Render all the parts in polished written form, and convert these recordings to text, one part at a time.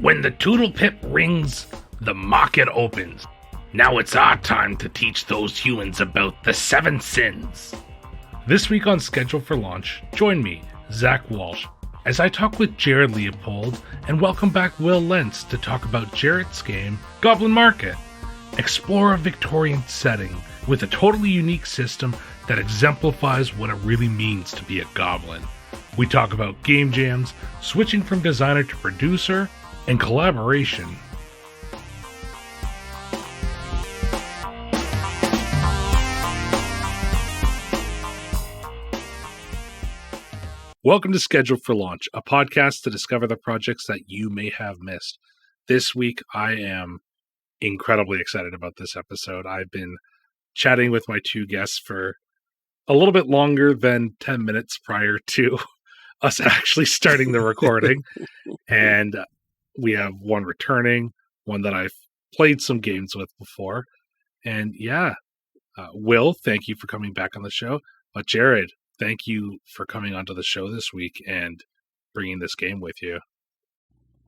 When the Tootle pip rings, the market opens. Now it's our time to teach those humans about the 7 sins. This week on Schedule for Launch, join me, Zach Walsh, as I talk with Jerod Leupold and welcome back Will Lentz to talk about Jerod's game, Gbolin Market. Explore a Victorian setting with a totally unique system that exemplifies what it really means to be a goblin. We talk about game jams, switching from designer to producer, and collaboration. Welcome to Schedule for Launch, a podcast to discover the projects that you may have missed. This week, I am incredibly excited about this episode. I've been chatting with my two guests for a little bit longer than 10 minutes prior to us actually starting the recording. And we have one returning, one that I've played some games with before. And Will, thank you for coming back on the show. But Jerod, thank you for coming onto the show this week and bringing this game with you.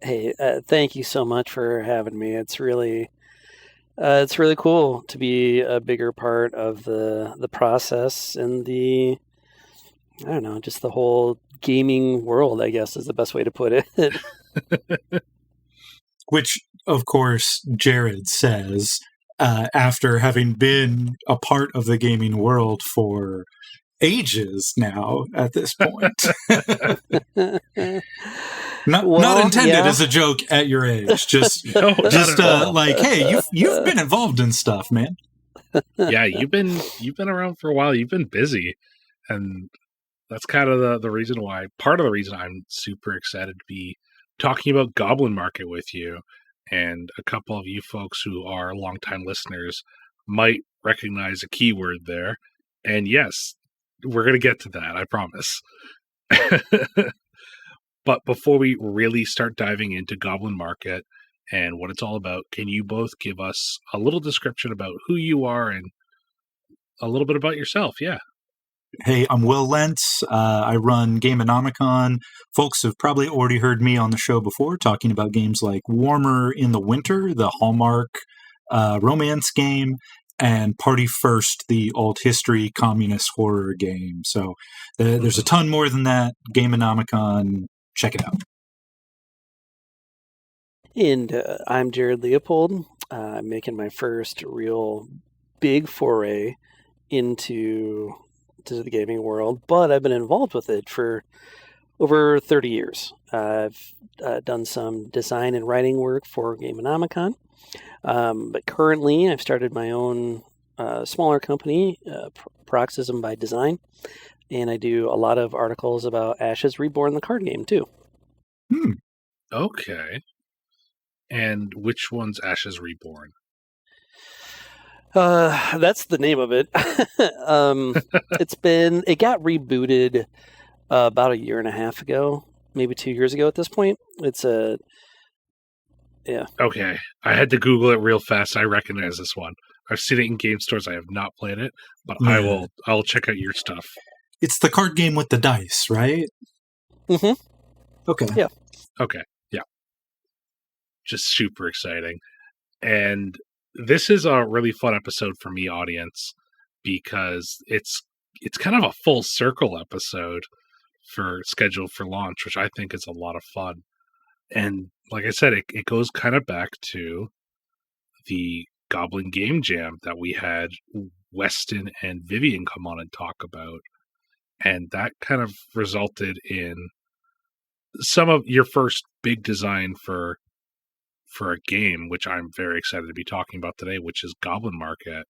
Hey, thank you so much for having me. It's really cool to be a bigger part of the process and just the whole gaming world, I guess is the best way to put it. Which, of course, Jerod says after having been a part of the gaming world for ages now at this point. Not intended as a joke at your age. Just like, hey, you've been involved in stuff, man. Yeah, you've been around for a while. You've been busy, and that's kind of part of the reason I'm super excited to be talking about Gbolin Market with you. And a couple of you folks who are longtime listeners might recognize a keyword there. And yes, we're going to get to that, I promise. But before we really start diving into Gbolin Market and what it's all about, can you both give us a little description about who you are and a little bit about yourself? Yeah. Hey, I'm Will Lentz. I run Gameonomicon. Folks have probably already heard me on the show before talking about games like Warmer in the Winter, the Hallmark romance game, and Party First, the alt history communist horror game. So there's a ton more than that. Gameonomicon, check it out. And I'm Jerod Leupold. I'm making my first real big foray into the gaming world, but I've been involved with it for over 30 years. I've done some design and writing work for Gameonomicon, but currently I've started my own smaller company, Paroxysm by Design, and I do a lot of articles about Ashes Reborn, the card game, too. Okay. And which one's Ashes Reborn? That's the name of it. It got rebooted about a year and a half ago, maybe 2 years ago at this point. Okay. I had to Google it real fast. I recognize this one. I've seen it in game stores. I have not played it, but I'll check out your stuff. It's the card game with the dice, right? Mm-hmm. Okay. Yeah. Okay. Yeah. Just super exciting. And this is a really fun episode for me, audience, because it's kind of a full circle episode for Schedule for Launch, which I think is a lot of fun. And like I said, it goes kind of back to the Gbolin Game Jam that we had Weston and Vivian come on and talk about. And that kind of resulted in some of your first big design for a game, which I'm very excited to be talking about today, which is Gbolin Market.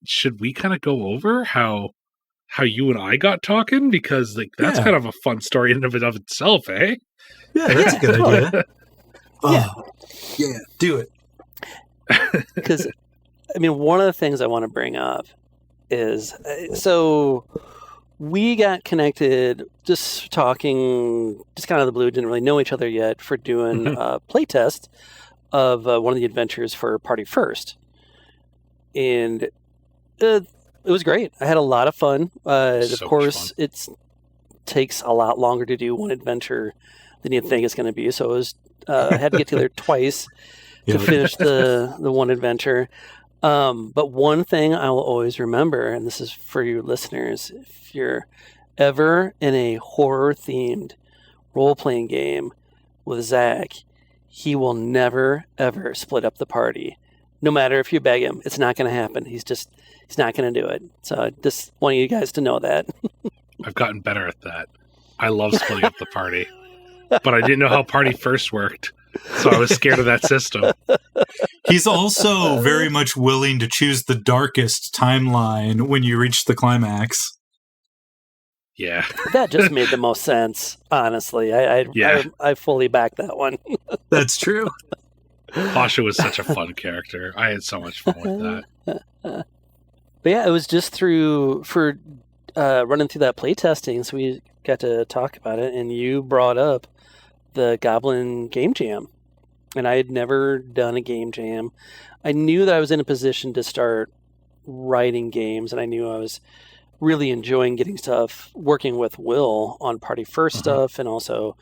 Should we kind of go over how you and I got talking? Because that's kind of a fun story in and of itself, eh? Yeah, that's a good idea. Yeah, do it. Because, one of the things I want to bring up is, so we got connected just talking, just kind of the blue, didn't really know each other yet, for doing a playtest of one of the adventures for Party First. And it was great. I had a lot of fun. Of course, it takes a lot longer to do one adventure than you think it's going to be. So Had to get together twice to finish the one adventure. But one thing I will always remember, and this is for you listeners, if you're ever in a horror-themed role-playing game with Zach, he will never, ever split up the party. No matter if you beg him, it's not going to happen. He's not going to do it. So I just want you guys to know that. I've gotten better at that. I love splitting up the party. But I didn't know how Party First worked, so I was scared of that system. He's also very much willing to choose the darkest timeline when you reach the climax. Yeah. That just made the most sense, honestly. I fully back that one. That's true. Pasha was such a fun character. I had so much fun with that. But yeah, it was just running through that playtesting, so we got to talk about it, and you brought up the Gbolin game jam. And I had never done a game jam. I knew that I was in a position to start writing games, and I knew I was really enjoying getting stuff, working with Will on Party First stuff, and also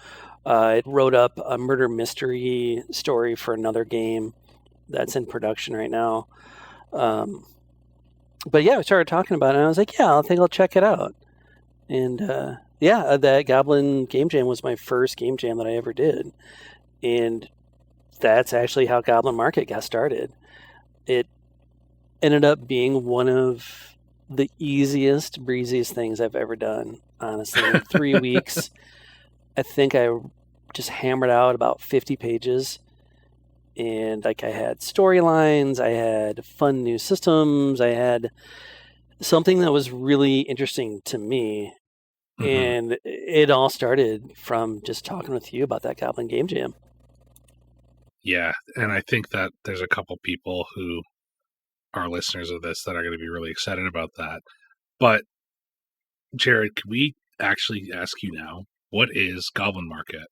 I wrote up a murder mystery story for another game that's in production right now. But yeah, we started talking about it, and I was like, yeah, I think I'll check it out. And that Gbolin game jam was my first game jam that I ever did. And that's actually how Goblin Market got started. It ended up being one of the easiest, breeziest things I've ever done, honestly. In 3 weeks, I think I just hammered out about 50 pages. And I had storylines, I had fun new systems, I had something that was really interesting to me. And it all started from just talking with you about that Goblin Game Jam. Yeah, and I think that there's a couple people who are listeners of this that are going to be really excited about that. But, Jerod, could we actually ask you now, what is Goblin Market?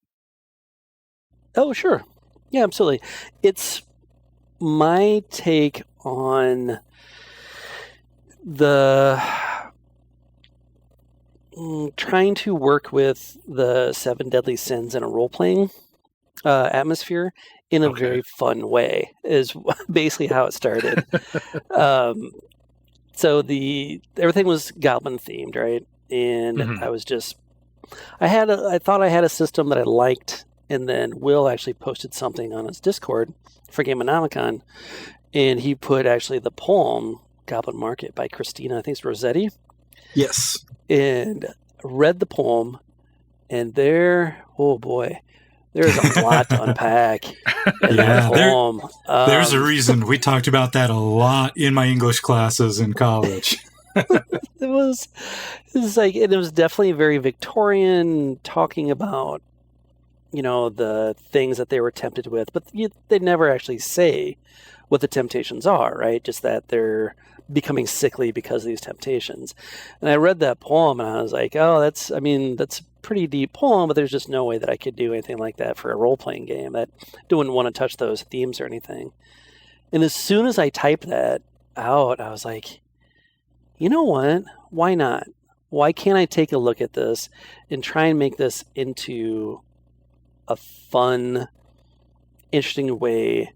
Oh, sure. Yeah, absolutely. It's my take on the trying to work with the 7 deadly sins in a role-playing atmosphere in a very fun way is basically how it started. So everything was Goblin themed, right? And I thought I had a system that I liked, and then Will actually posted something on his Discord for Gameonomicon, and he put actually the poem Goblin Market by Christina, I think it's Rossetti. Yes. And read the poem, and oh boy, there's a lot to unpack in that poem. There's a reason we talked about that a lot in my English classes in college. It was definitely very Victorian, talking about, the things that they were tempted with, but they never actually say what the temptations are, right? Just that they're becoming sickly because of these temptations. And I read that poem and I was like, oh, that's a pretty deep poem, but there's just no way that I could do anything like that for a role-playing game. That wouldn't want to touch those themes or anything. And as soon as I typed that out, I was like, you know what? Why not? Why can't I take a look at this and try and make this into a fun, interesting way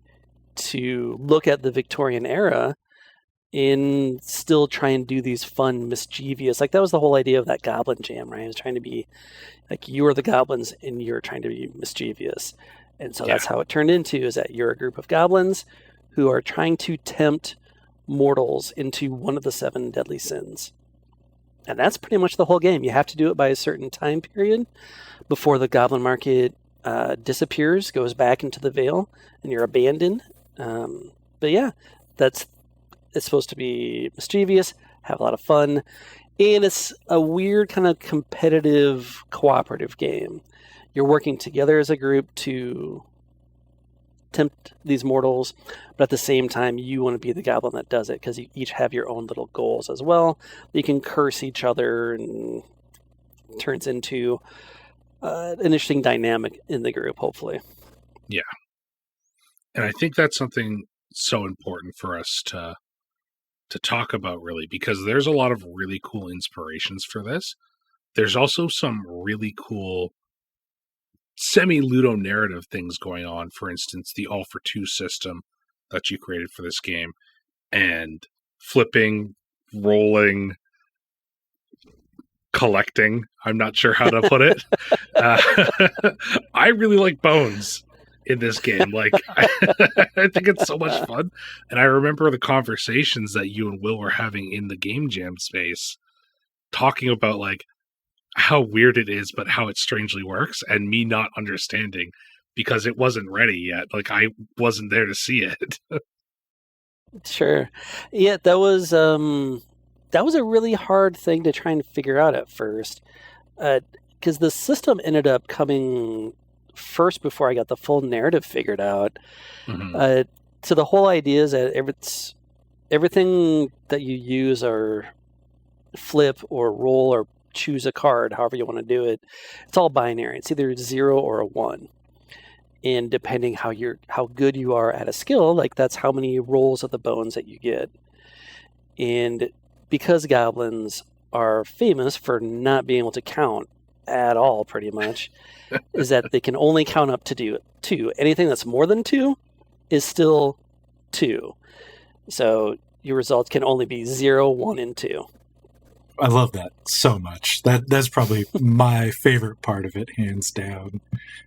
to look at the Victorian era and still try and do these fun, mischievous, that was the whole idea of that Goblin Jam, right? It was trying to be you are the goblins and you're trying to be mischievous. And so that's how it turned into, is that you're a group of goblins who are trying to tempt mortals into one of the 7 deadly sins. And that's pretty much the whole game. You have to do it by a certain time period before the Goblin Market disappears, goes back into the Vale, and you're abandoned. But yeah, it's supposed to be mischievous, have a lot of fun, and it's a weird kind of competitive, cooperative game. You're working together as a group to tempt these mortals, but at the same time, you want to be the goblin that does it, because you each have your own little goals as well. You can curse each other, and it turns into an interesting dynamic in the group, hopefully. Yeah. And I think that's something so important for us to talk about, really, because there's a lot of really cool inspirations for this. There's also some really cool semi-ludo-narrative things going on. For instance, the all for two system that you created for this game, and flipping, rolling, collecting. I'm not sure how to put it. I really like bones in this game. Like, I think it's so much fun. And I remember the conversations that you and Will were having in the game jam space, talking about like how weird it is, but how it strangely works, and me not understanding because it wasn't ready yet. Like, I wasn't there to see it. Sure. Yeah, that was a really hard thing to try and figure out at first, because the system ended up coming first before I got the full narrative figured out. Mhm. So the whole idea is that everything that you use or flip or roll or choose a card, however you want to do it, it's all binary. It's either 0 or a 1. And depending how good you are at a skill, like that's how many rolls of the bones that you get. And because goblins are famous for not being able to count at all, pretty much, is that they can only count up to 2. Anything that's more than 2 is still 2. So your results can only be 0, 1, and 2. I love that so much. That's probably my favorite part of it, hands down.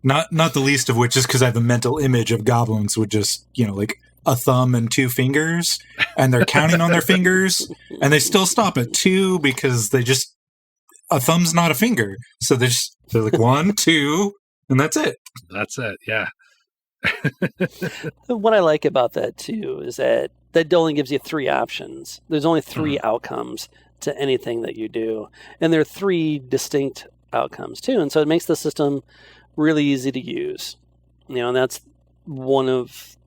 Not the least of which is because I have a mental image of goblins with just, like a thumb and 2 fingers, and they're counting on their fingers, and they still stop at 2 because a thumb's not a finger. So they're like 1, 2, and that's it. That's it. Yeah. What I like about that too is that only gives you 3 options. There's only 3 outcomes to anything that you do, and there are 3 distinct outcomes too, and so it makes the system really easy to use. And that's one of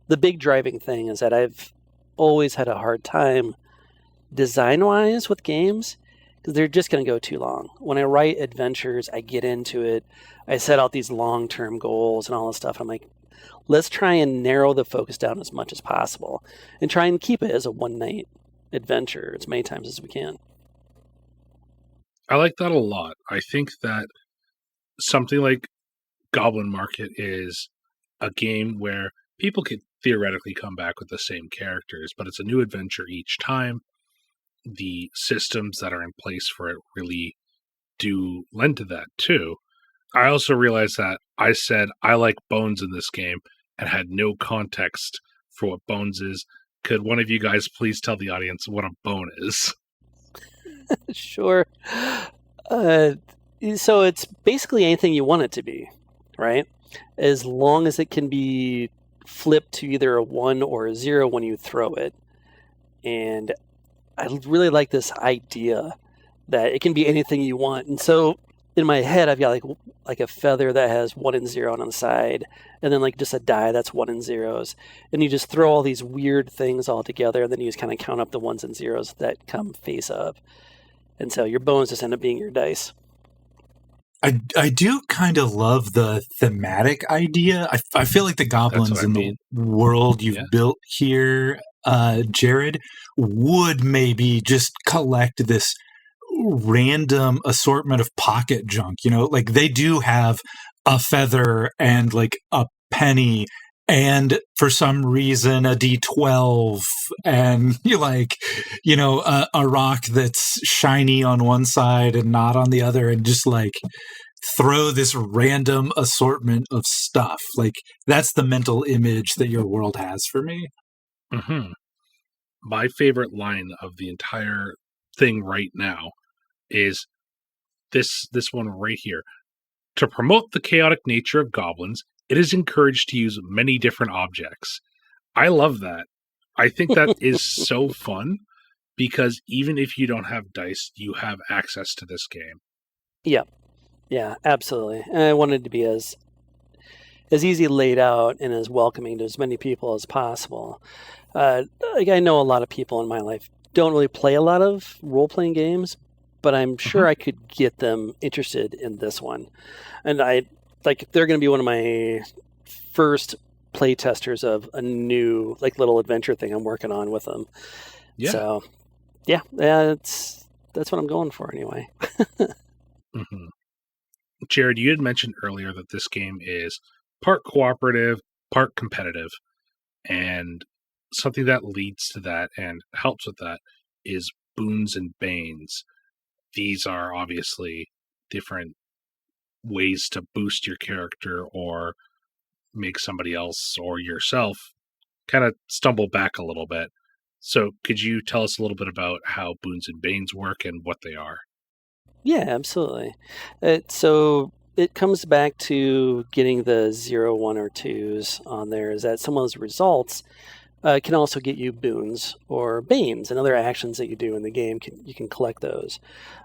the big driving thing, is that I've always had a hard time design-wise with games because they're just going to go too long. When I write adventures, I get into it, I set out these long-term goals and all this stuff. I'm like, let's try and narrow the focus down as much as possible and try and keep it as a one-night adventure as many times as we can. I like that a lot. I think that something like Goblin Market is a game where people could theoretically come back with the same characters, but it's a new adventure each time. The systems that are in place for it really do lend to that too. I also realized that I said I like bones in this game and had no context for what bones is. Could one of you guys please tell the audience what a bone is? Sure. So it's basically anything you want it to be, right? As long as it can be flipped to either a 1 or a 0 when you throw it. And I really like this idea that it can be anything you want. And so in my head, I've got like a feather that has 1 and 0 on the side, and then like just a die that's 1 and 0s. And you just throw all these weird things all together, and then you just kind of count up the 1s and 0s that come face up. And so your bones just end up being your dice. I do kind of love the thematic idea. I feel like the goblins in the world you've built here, Jerod, would maybe just collect this random assortment of pocket junk. Like they do have a feather and like a penny and for some reason a D12 and a rock that's shiny on one side and not on the other, and just like throw this random assortment of stuff. Like that's the mental image that your world has for me. Mm-hmm. My favorite line of the entire thing right now is this one right here. To promote the chaotic nature of goblins, it is encouraged to use many different objects. I love that. I think that is so fun because even if you don't have dice, you have access to this game. Yeah, absolutely. And I wanted to be as easy laid out and as welcoming to as many people as possible. Like I know a lot of people in my life don't really play a lot of role-playing games, but I'm sure I could get them interested in this one. And they're going to be one of my first play testers of a new little adventure thing I'm working on with them. Yeah. So, that's what I'm going for anyway. Jerod, you had mentioned earlier that this game is part cooperative, part competitive, and something that leads to that and helps with that is boons and banes. These are obviously different ways to boost your character or make somebody else or yourself kind of stumble back a little bit. So could you tell us a little bit about how boons and banes work and what they are? Yeah, absolutely. So it comes back to getting the 0, 1, or 2s on there, is that some of those results can also get you boons or banes and other actions that you do in the game. You can collect those.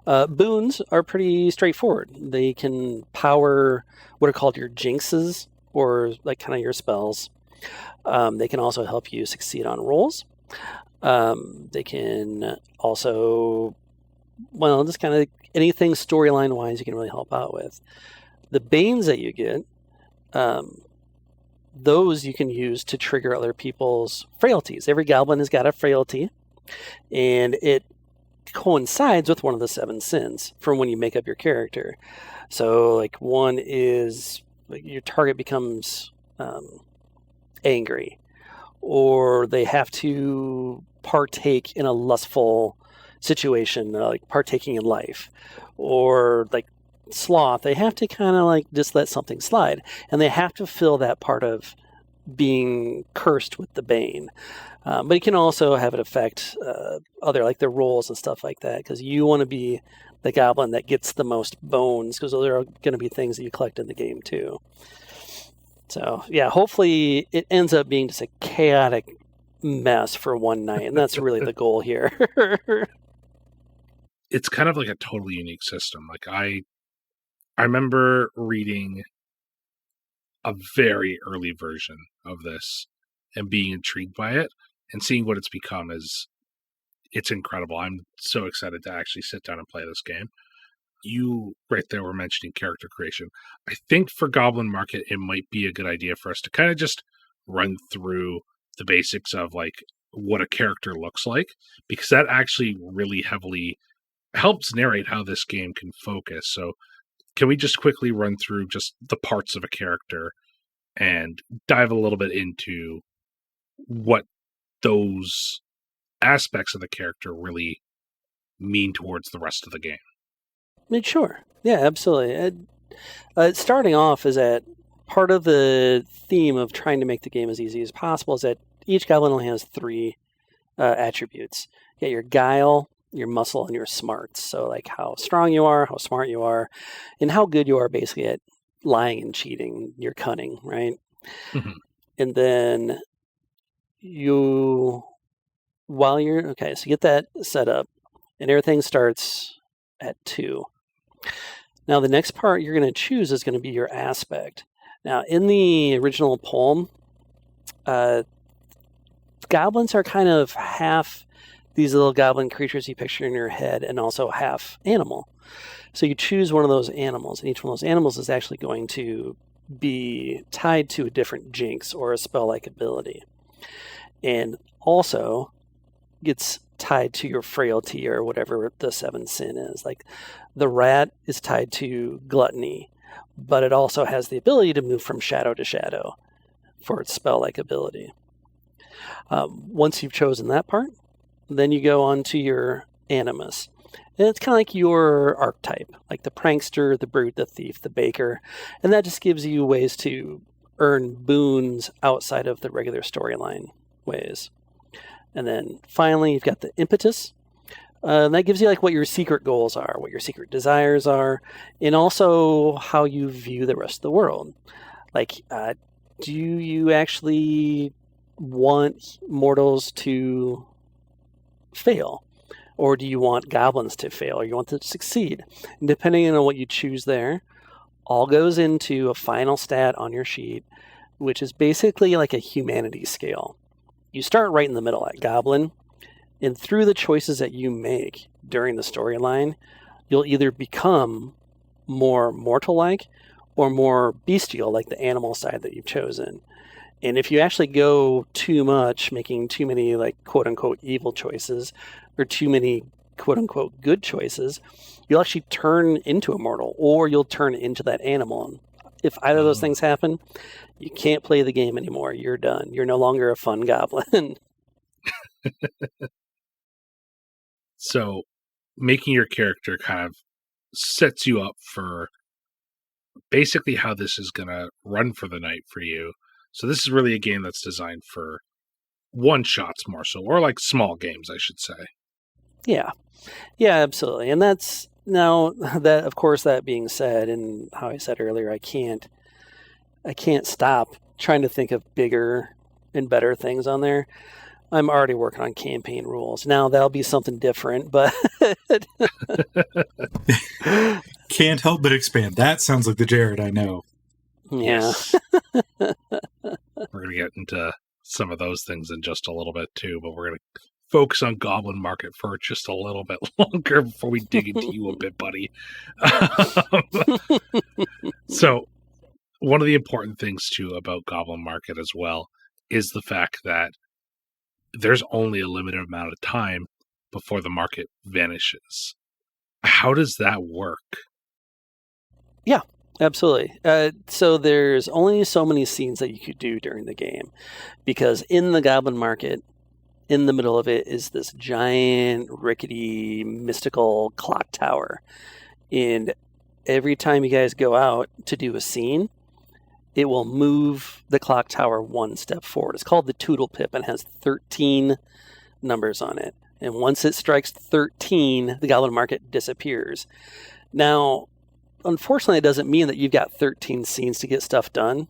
Boons are pretty straightforward. They can power what are called your jinxes, or like kind of your spells. They can also help you succeed on rolls. They can also, well, just kind of anything storyline wise you can really help out with. The banes that you get, those you can use to trigger other people's frailties. Every goblin has got a frailty, and it coincides with one of the 7 sins from when you make up your character. So, like, one is like your target becomes angry, or they have to partake in a lustful situation, like partaking in life, or like sloth, they have to kind of like just let something slide, and they have to fill that part of being cursed with the bane. But it can also have it affect other, like their rolls and stuff like that, because you want to be the goblin that gets the most bones, because those are going to be things that you collect in the game too. So yeah, hopefully it ends up being just a chaotic mess for one night, and that's really the goal here. It's kind of like a totally unique system. Like I remember reading a very early version of this and being intrigued by it, and seeing what it's become it's incredible. I'm so excited to actually sit down and play this game. You right there were mentioning character creation. I think for Goblin Market, it might be a good idea for us to kind of just run through the basics of like what a character looks like, because that actually really heavily helps narrate how this game can focus. So can we just quickly run through just the parts of a character and dive a little bit into what those aspects of the character really mean towards the rest of the game? I mean, sure. Yeah, absolutely. Starting off is that part of the theme of trying to make the game as easy as possible is that each goblin only has 3 attributes. You got your guile, your muscle, and your smarts. So like how strong you are, how smart you are, and how good you are basically at lying and cheating, your cunning, right? Mm-hmm. And then so you get that set up, and everything starts at 2. Now, the next part you're going to choose is going to be your aspect. Now, in the original poem, goblins are kind of half these little goblin creatures you picture in your head, and also half animal. So you choose one of those animals, and each one of those animals is actually going to be tied to a different jinx or a spell-like ability. And also gets tied to your frailty or whatever the 7th sin is. Like the rat is tied to gluttony, but it also has the ability to move from shadow to shadow for its spell-like ability. Once you've chosen that part, then you go on to your animus. And it's kind of like your archetype, like the prankster, the brute, the thief, the baker. And that just gives you ways to earn boons outside of the regular storyline ways. And then finally, you've got the impetus. That gives you like what your secret goals are, what your secret desires are, and also how you view the rest of the world. Like, do you actually want mortals to fail? Or do you want goblins to fail? Or you want them to succeed? And depending on what you choose there, all goes into a final stat on your sheet, which is basically like a humanity scale. You start right in the middle at Goblin, and through the choices that you make during the storyline, you'll either become more mortal-like or more bestial, like the animal side that you've chosen. And if you actually go too much, making too many, like, quote-unquote evil choices, or too many, quote-unquote good choices, you'll actually turn into a mortal, or you'll turn into that animal. And if either of those things happen, you can't play the game anymore. You're done. You're no longer a fun goblin. So making your character kind of sets you up for basically how this is going to run for the night for you. So this is really a game that's designed for one-shots more so, or like small games, I should say. Yeah, absolutely. And that's now that, of course, that being said, and how I said earlier, I can't stop trying to think of bigger and better things on there. I'm already working on campaign rules. Now that'll be something different, but can't help but expand. That sounds like the Jerod I know. Yeah. Yes. We're going to get into some of those things in just a little bit too, but we're going to focus on Goblin Market for just a little bit longer before we dig into you a bit, buddy. So one of the important things too about Goblin Market as well is the fact that there's only a limited amount of time before the market vanishes. How does that work? Yeah, absolutely. So there's only so many scenes that you could do during the game, because in the Goblin Market, in the middle of it is this giant, rickety, mystical clock tower. And every time you guys go out to do a scene, it will move the clock tower one step forward. It's called the Tootle pip and has 13 numbers on it. And once it strikes 13, the Goblin Market disappears. Now, unfortunately, it doesn't mean that you've got 13 scenes to get stuff done,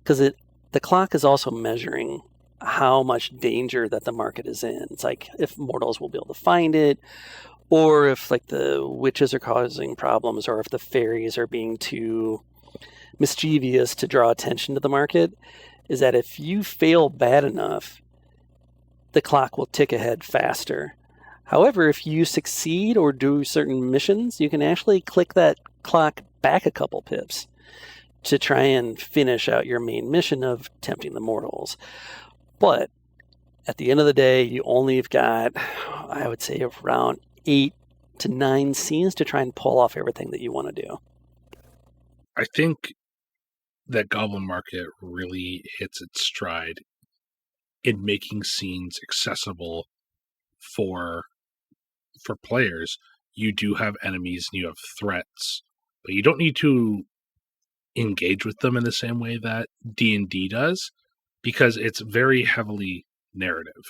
because the clock is also measuring how much danger that the market is in. It's like if mortals will be able to find it, or if like the witches are causing problems, or if the fairies are being too mischievous to draw attention to the market. Is that if you fail bad enough, the clock will tick ahead faster. However, if you succeed or do certain missions, you can actually click that clock back a couple pips to try and finish out your main mission of tempting the mortals. But at the end of the day, you only have got, I would say, around 8 to 9 scenes to try and pull off everything that you want to do. I think that Goblin Market really hits its stride in making scenes accessible for players. You do have enemies and you have threats, but you don't need to engage with them in the same way that D&D does, because it's very heavily narrative.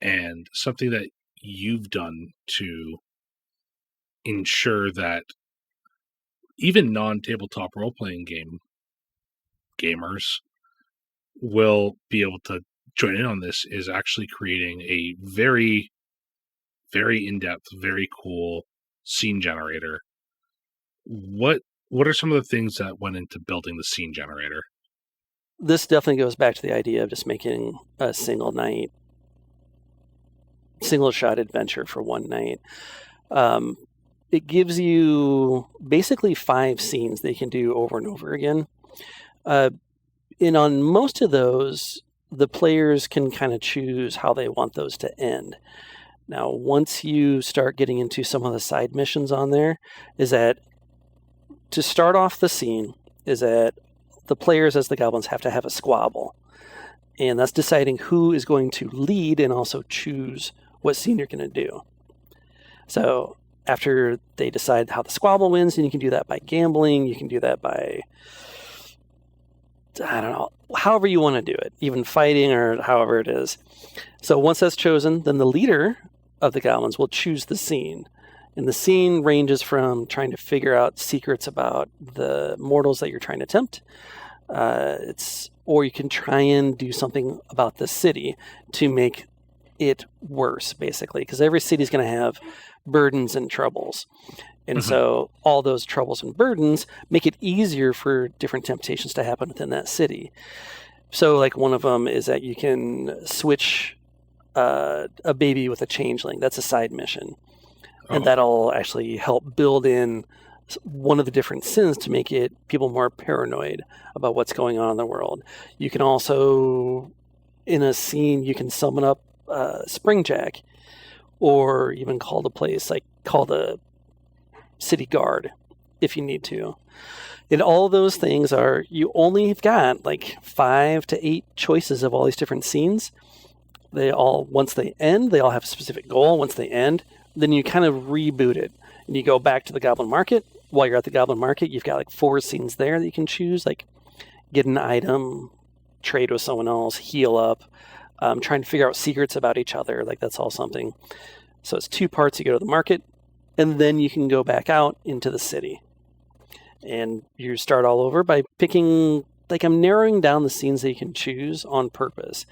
And something that you've done to ensure that even non-tabletop role-playing gamers will be able to join in on this is actually creating a very, very in-depth, very cool scene generator. What are some of the things that went into building the scene generator? This definitely goes back to the idea of just making a single shot adventure for one night. It gives you basically 5 scenes that you can do over and over again. And on most of those, the players can kind of choose how they want those to end. Now, once you start getting into some of the side missions on there, is that to start off the scene, is that the players as the goblins have to have a squabble. And that's deciding who is going to lead and also choose what scene you're going to do. So after they decide how the squabble wins, and you can do that by gambling, you can do that by, I don't know, however you want to do it, even fighting or however it is. So once that's chosen, then the leader of the goblins will choose the scene. And the scene ranges from trying to figure out secrets about the mortals that you're trying to tempt. Or you can try and do something about the city to make it worse, basically, because every city is going to have burdens and troubles. And so all those troubles and burdens make it easier for different temptations to happen within that city. So like one of them is that you can switch a baby with a changeling. That's a side mission. And that'll actually help build in one of the different sins to make it people more paranoid about what's going on in the world. You can also, in a scene, you can summon up Springjack, or even call the city guard if you need to. And all those things are, you only have got like 5 to 8 choices of all these different scenes. They all, once they end, they all have a specific goal. Once they end, then you kind of reboot it. And you go back to the Goblin Market. While you're at the Goblin Market, you've got like 4 scenes there that you can choose, like get an item, trade with someone else, heal up, trying to figure out secrets about each other. Like that's all something. So it's 2 parts. You go to the market, and then you can go back out into the city. And you start all over by picking, like I'm narrowing down the scenes that you can choose on purpose.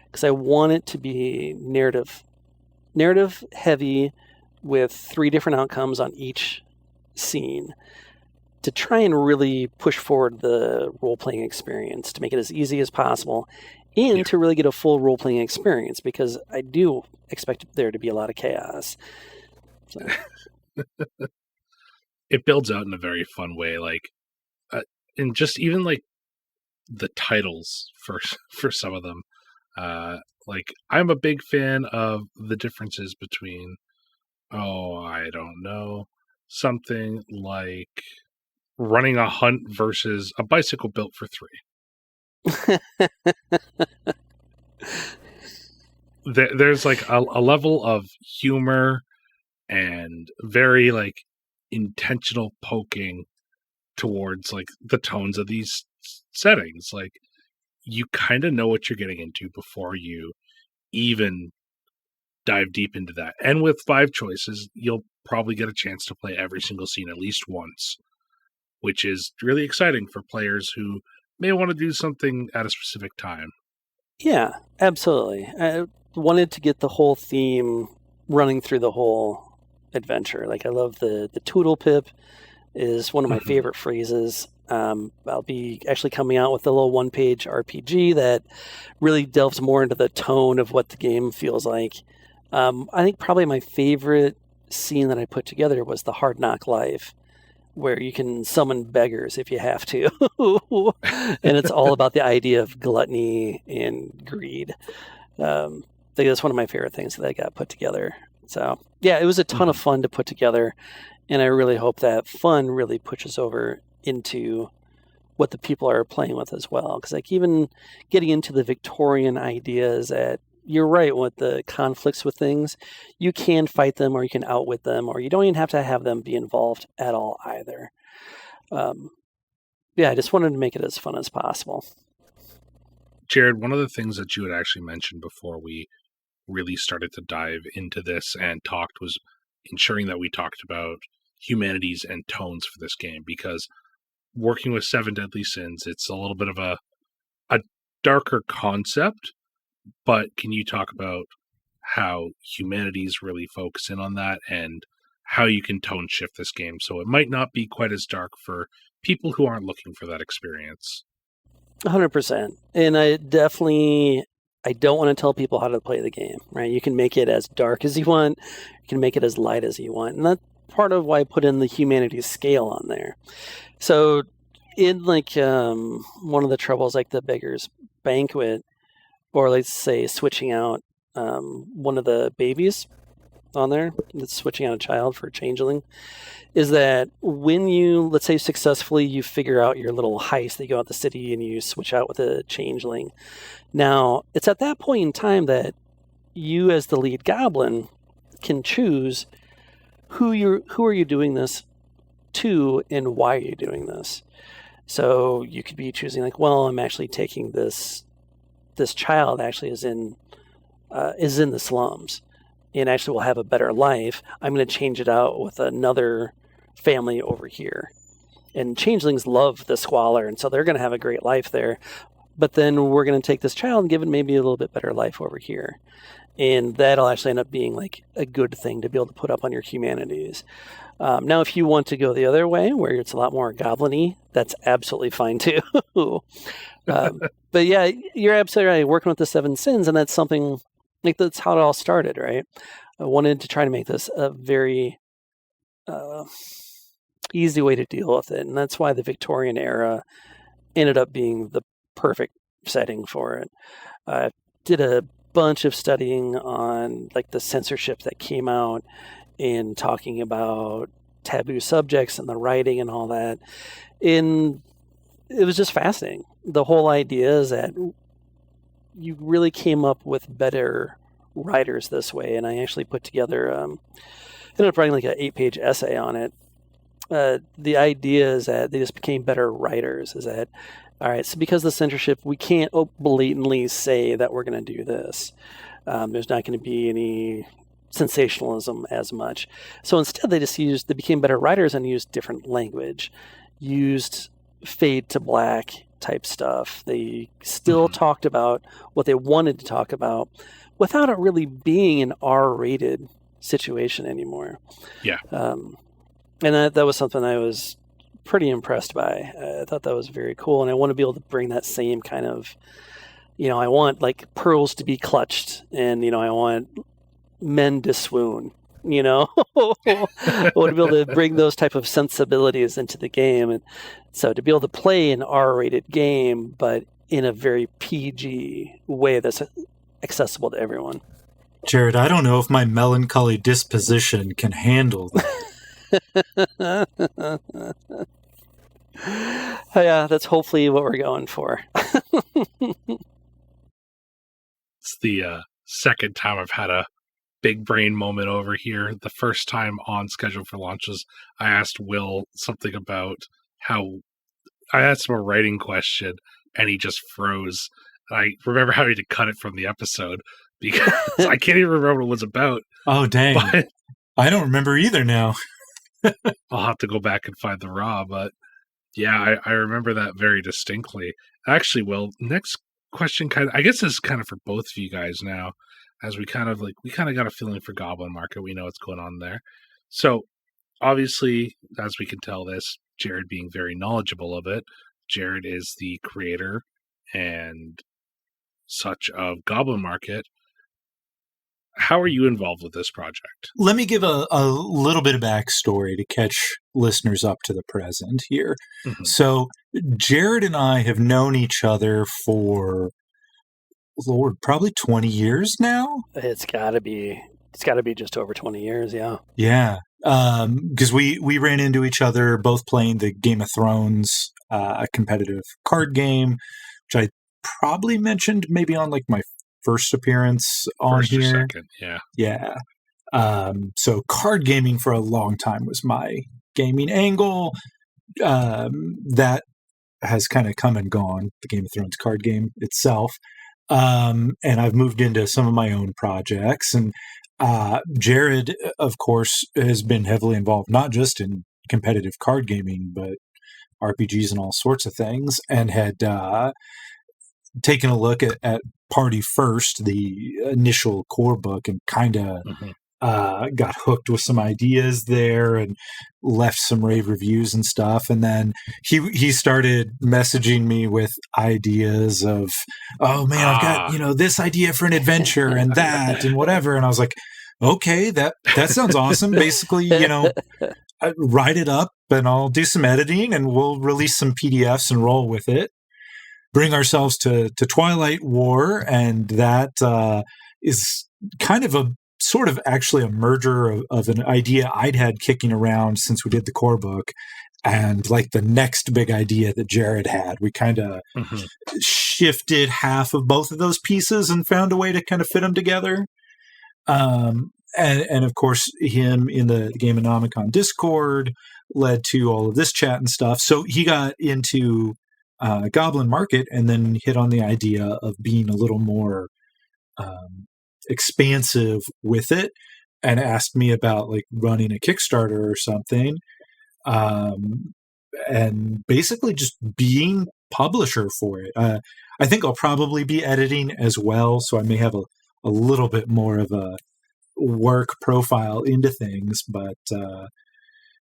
Because I want it to be narrative heavy with 3 different outcomes on each scene to try and really push forward the role-playing experience, to make it as easy as possible, and to really get a full role-playing experience, because I do expect there to be a lot of chaos. So. It builds out in a very fun way, like, and just even like the titles for some of them. Like, I'm a big fan of the differences between, I don't know, something like running a hunt versus a bicycle built for 3. There's like a level of humor and very like intentional poking towards like the tones of these settings. Like, you kind of know what you're getting into before you even dive deep into that. And with 5 choices, you'll probably get a chance to play every single scene at least once, which is really exciting for players who may want to do something at a specific time. Yeah, absolutely. I wanted to get the whole theme running through the whole adventure. Like, I love the Tootle pip is one of my favorite phrases. I'll be actually coming out with a little 1-page RPG that really delves more into the tone of what the game feels like. I think probably my favorite scene that I put together was the Hard Knock Life, where you can summon beggars if you have to. And it's all about the idea of gluttony and greed. I think that's one of my favorite things that I got put together. So, yeah, it was a ton of fun to put together. And I really hope that fun really pushes over into what the people are playing with as well. Because like even getting into the Victorian ideas, that you're right with the conflicts with things, you can fight them or you can outwit them, or you don't even have to have them be involved at all either. I just wanted to make it as fun as possible. Jerod, one of the things that you had actually mentioned before we really started to dive into this and talked was ensuring that we talked about humanities and tones for this game, because working with 7 Deadly Sins, it's a little bit of a darker concept, but can you talk about how humanities really focus in on that and how you can tone shift this game so it might not be quite as dark for people who aren't looking for that experience? 100%. And I don't want to tell people how to play the game, right? You can make it as dark as you want. You can make it as light as you want. And that's part of why I put in the humanities scale on there. So in like one of the troubles, like the Beggar's Banquet, or let's say switching out one of the babies on there, that's switching out a child for a changeling, is that when you, let's say successfully, you figure out your little heist, that you go out the city and you switch out with a changeling. Now, it's at that point in time that you as the lead goblin can choose who are you doing this to and why are you doing this. So you could be choosing like, well, I'm actually taking this child actually is in the slums and actually will have a better life. I'm going to change it out with another family over here. And changelings love the squalor, and so they're going to have a great life there. But then we're going to take this child and give it maybe a little bit better life over here. And that'll actually end up being like a good thing to be able to put up on your humanities. Now, if you want to go the other way, where it's a lot more goblin-y, that's absolutely fine too. But yeah, you're absolutely right. Working with the 7 sins, and that's something, like that's how it all started, right? I wanted to try to make this a very easy way to deal with it. And that's why the Victorian era ended up being the perfect setting for it. I did a bunch of studying on like the censorship that came out and talking about taboo subjects and the writing and all that. And it was just fascinating. The whole idea is that you really came up with better writers this way. And I actually put together, ended up writing like an 8-page essay on it. The idea is that they just became better writers. Is that, all right, so because of the censorship, we can't blatantly say that we're going to do this. There's not going to be any sensationalism as much. So instead, they became better writers and used different language, used fade to black type stuff. They still talked about what they wanted to talk about without it really being an R-rated situation anymore. Yeah. And that was something I was pretty impressed by. I thought that was very cool, and I want to be able to bring that same kind of, I want like pearls to be clutched, and I want men to swoon. I want to be able to bring those type of sensibilities into the game, and so to be able to play an R-rated game, but in a very PG way that's accessible to everyone. Jerod, I don't know if my melancholy disposition can handle that. Yeah, that's hopefully what we're going for. It's the second time I've had a big brain moment over here. The first time on Schedule for Launches, I asked Will something about I asked him a writing question, and he just froze. I remember having to cut it from the episode because I can't even remember what it was about. Oh, dang. But I don't remember either now. I'll have to go back and find the raw, but yeah, I remember that very distinctly. Actually, Will, next question I guess this is kind of for both of you guys now, as we kind of got a feeling for Gbolin Market. We know what's going on there. So obviously, as we can tell this, Jerod being very knowledgeable of it, Jerod is the creator and such of Gbolin Market. How are you involved with this project? Let me give a little bit of backstory to catch listeners up to the present here. Mm-hmm. So Jerod and I have known each other for, Lord, probably 20 years now? It's got to be just over 20 years, yeah. Yeah, because we ran into each other both playing the Game of Thrones, a competitive card game, which I probably mentioned maybe on like my first appearance on first here. Or second, yeah. Yeah. So card gaming for a long time was my gaming angle. That has kind of come and gone, the Game of Thrones card game itself. And I've moved into some of my own projects. And Jerod, of course, has been heavily involved, not just in competitive card gaming, but RPGs and all sorts of things, and had taken a look at Party First, the initial core book, and kind of got hooked with some ideas there and left some rave reviews and stuff. And then he started messaging me with ideas of, oh man, I've got, this idea for an adventure and that and whatever. And I was like, okay, that sounds awesome. Basically, I write it up and I'll do some editing and we'll release some PDFs and roll with it. Bring ourselves to Twilight War, and that is kind of a sort of actually a merger of an idea I'd had kicking around since we did the core book, and like the next big idea that Jerod had. We kind of shifted half of both of those pieces and found a way to kind of fit them together. And of course, him in the Gameonomicon Discord led to all of this chat and stuff. So he got into Gbolin Market and then hit on the idea of being a little more expansive with it, and asked me about like running a Kickstarter or something, and basically just being publisher for it. I think I'll probably be editing as well, so I may have a little bit more of a work profile into things, but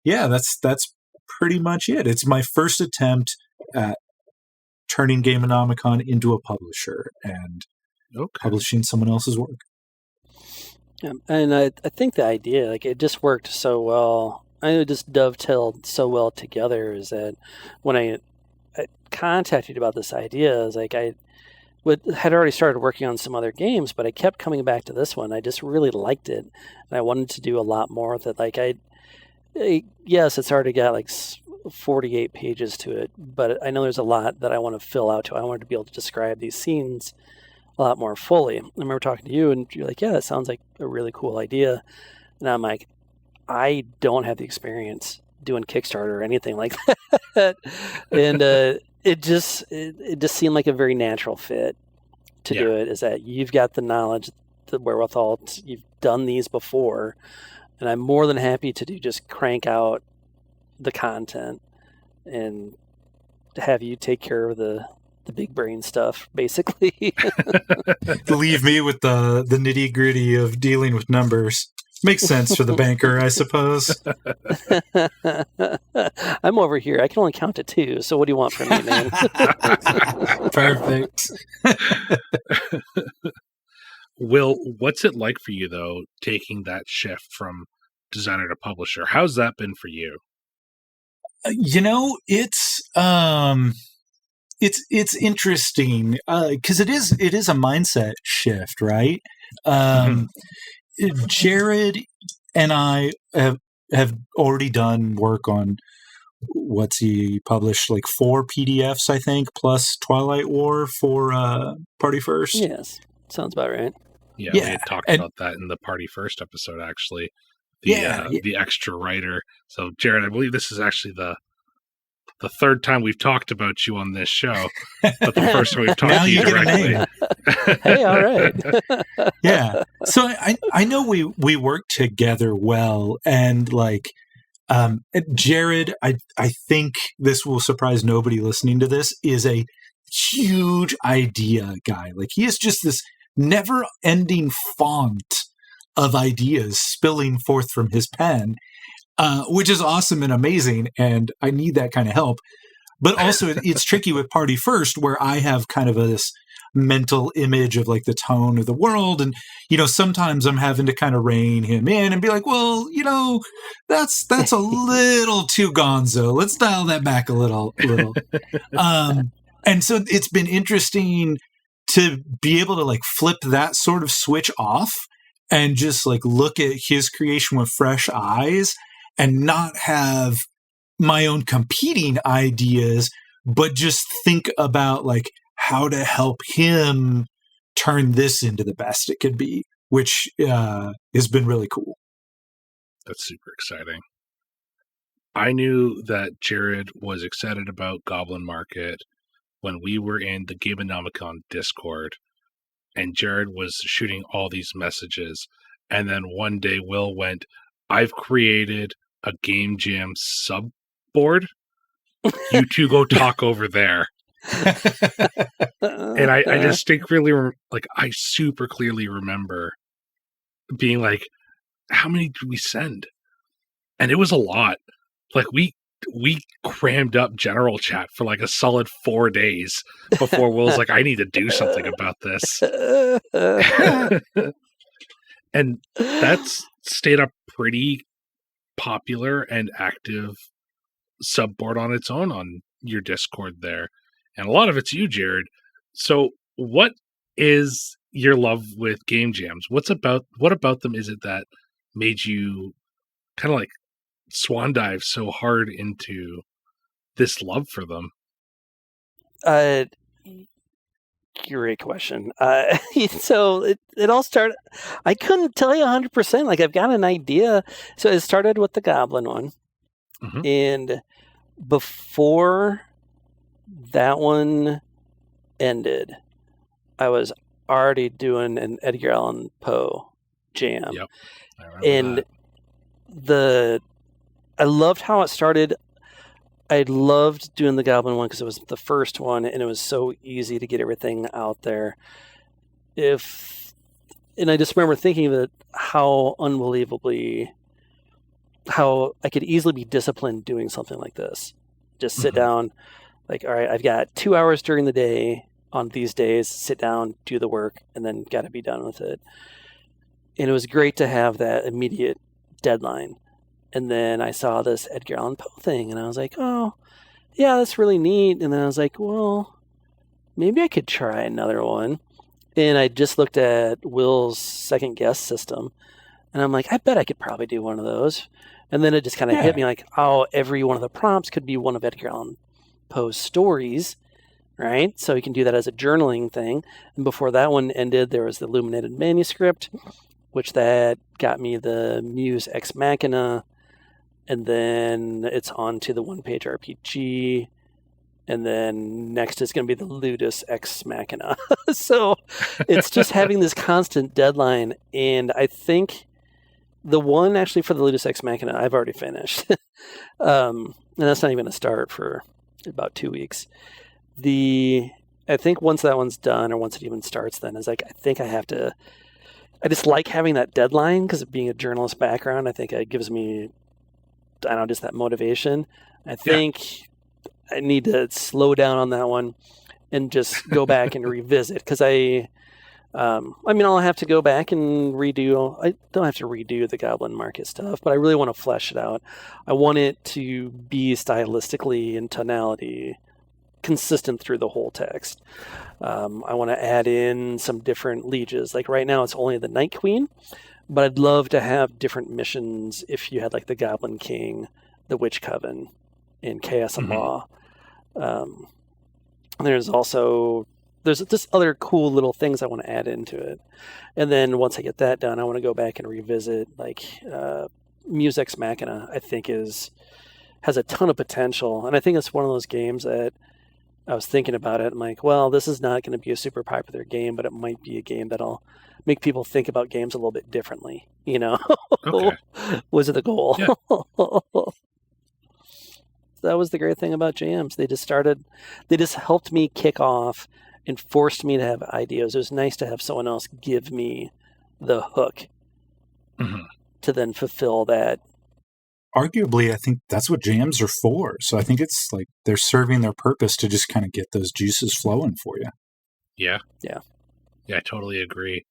yeah, that's pretty much it. It's my first attempt at turning Gameonomicon into a publisher and publishing someone else's work. Yeah, and I think the idea, like, it just worked so well. I know it just dovetailed so well together, is that when I contacted you about this idea, is like I had already started working on some other games, but I kept coming back to this one. I just really liked it, and I wanted to do a lot more with it. Like yes, it's already got like 48 pages to it, but I know there's a lot that I want to fill out to. I wanted to be able to describe these scenes a lot more fully. I remember talking to you, and you're like, yeah, that sounds like a really cool idea. And I'm like, I don't have the experience doing Kickstarter or anything like that. And it just seemed like a very natural fit to do it, is that you've got the knowledge, the wherewithal, you've done these before, and I'm more than happy to just crank out the content and have you take care of the big brain stuff, basically. Leave me with the nitty gritty of dealing with numbers. Makes sense for the banker, I suppose. I'm over here. I can only count to 2. So what do you want from me, man? Perfect. Will, what's it like for you, though, taking that shift from designer to publisher? How's that been for you? It's interesting because it is a mindset shift, right? Jerod and I have already done work on what's he published, like 4 PDFs, I think, plus Twilight War for Party First. Yes, sounds about right. Yeah, we had talked about that in the Party First episode, actually. The extra writer. So, Jerod, I believe this is actually the third time we've talked about you on this show, but the first time we've talked to you directly. Hey, all right. Yeah. So I know we work together well, and like Jerod, I think this will surprise nobody listening to this, is a huge idea guy. Like, he is just this never-ending font of ideas spilling forth from his pen. Which is awesome and amazing, and I need that kind of help. But also, it's tricky with Party First, where I have kind of this mental image of like the tone of the world, and sometimes I'm having to kind of rein him in and be like, well, that's a little too gonzo. Let's dial that back a little. And so it's been interesting to be able to like flip that sort of switch off and just like look at his creation with fresh eyes, and not have my own competing ideas, but just think about like how to help him turn this into the best it could be, which has been really cool. That's super exciting. I knew that Jerod was excited about Gbolin Market when we were in the Gameonomicon Discord, and Jerod was shooting all these messages. And then one day Will went, I've created a Game Jam sub-board. You two go talk over there. And I distinctly, I super clearly remember being like, how many did we send? And it was a lot. Like, we crammed up general chat for like a solid 4 days before Will's like, I need to do something about this. And that's stayed a pretty popular and active subboard on its own on your Discord there. And a lot of it's you, Jerod. So what is your love with game jams? What about them is it that made you kind of like swan dive so hard into this love for them? Great question. So it all started, I couldn't tell you 100%. Like, I've got an idea. So it started with the Gbolin one. Mm-hmm. And before that one ended, I was already doing an Edgar Allan Poe jam. Yep. And I loved how it started. I loved doing the Gbolin one because it was the first one, and it was so easy to get everything out there. And I just remember thinking of it, how I could easily be disciplined doing something like this. Just sit down, like, all right, I've got 2 hours during the day on these days, sit down, do the work, and then got to be done with it. And it was great to have that immediate deadline. And then I saw this Edgar Allan Poe thing, and I was like, oh, yeah, that's really neat. And then I was like, well, maybe I could try another one. And I just looked at Will's second guest system, And I'm like, I bet I could probably do one of those. And then it just kind of hit me like, oh, every one of the prompts could be one of Edgar Allan Poe's stories, right? So you can do that as a journaling thing. And before that one ended, there was the illuminated manuscript, which that got me the Muse Ex Machina. And then it's on to the one-page RPG. And then next is going to be the Ludus Ex Machina. So it's just having this constant deadline. And I think the one actually for the Ludus Ex Machina, I've already finished. And that's not even a start for about 2 weeks. I think once that one's done, or once it even starts, then is like, I think I just like having that deadline because of being a journalist background. I think it gives me, I don't know, just that motivation. I think I need to slow down on that one and just go back and revisit, because I'll have to go back and redo. I don't have to redo the Gbolin Market stuff, but I really want to flesh it out. I want it to be stylistically and tonality consistent through the whole text. I want to add in some different lieges. Like right now, it's only the Night Queen, but I'd love to have different missions if you had like the Goblin King, the Witch Coven, and Chaos and Law. There's just other cool little things I want to add into it. And then once I get that done, I want to go back and revisit like Muse Ex Machina. I think has a ton of potential. And I think it's one of those games that I was thinking about it. I'm like, well, this is not going to be a super popular game, but it might be a game that'll make people think about games a little bit differently, you know? Okay. Was it the goal? Yeah. That was the great thing about jams. They just helped me kick off and forced me to have ideas. It was nice to have someone else give me the hook to then fulfill that. Arguably, I think that's what jams are for. So I think it's like they're serving their purpose to just kind of get those juices flowing for you. Yeah. Yeah. Yeah, I totally agree.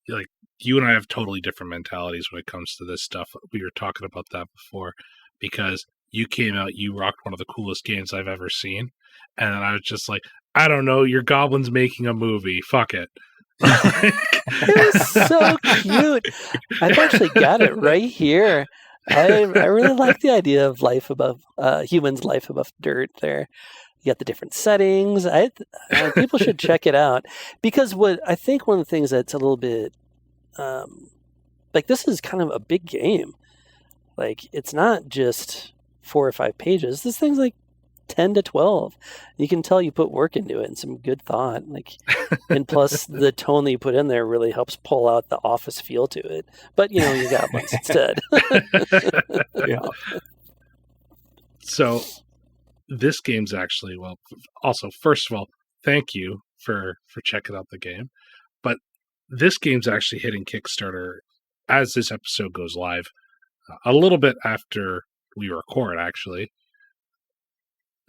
Like, you and I have totally different mentalities when it comes to this stuff. We were talking about that before, because you came out, you rocked one of the coolest games I've ever seen. And I was just like, I don't know, your Goblin's making a movie. Fuck it. It was so cute. I've actually got it right here. I really like the idea of life above humans' life above dirt. There, you got the different settings. People should check it out, because what I think one of the things that's a little bit like, this is kind of a big game. Like, it's not just 4 or 5 pages. This thing's like 10 to 12. You can tell you put work into it and some good thought. Like, and plus the tone that you put in there really helps pull out the office feel to it. But you got ones instead. Yeah. So this game's actually, well, also, first of all, thank you for checking out the game. But this game's actually hitting Kickstarter as this episode goes live, a little bit after we record, actually.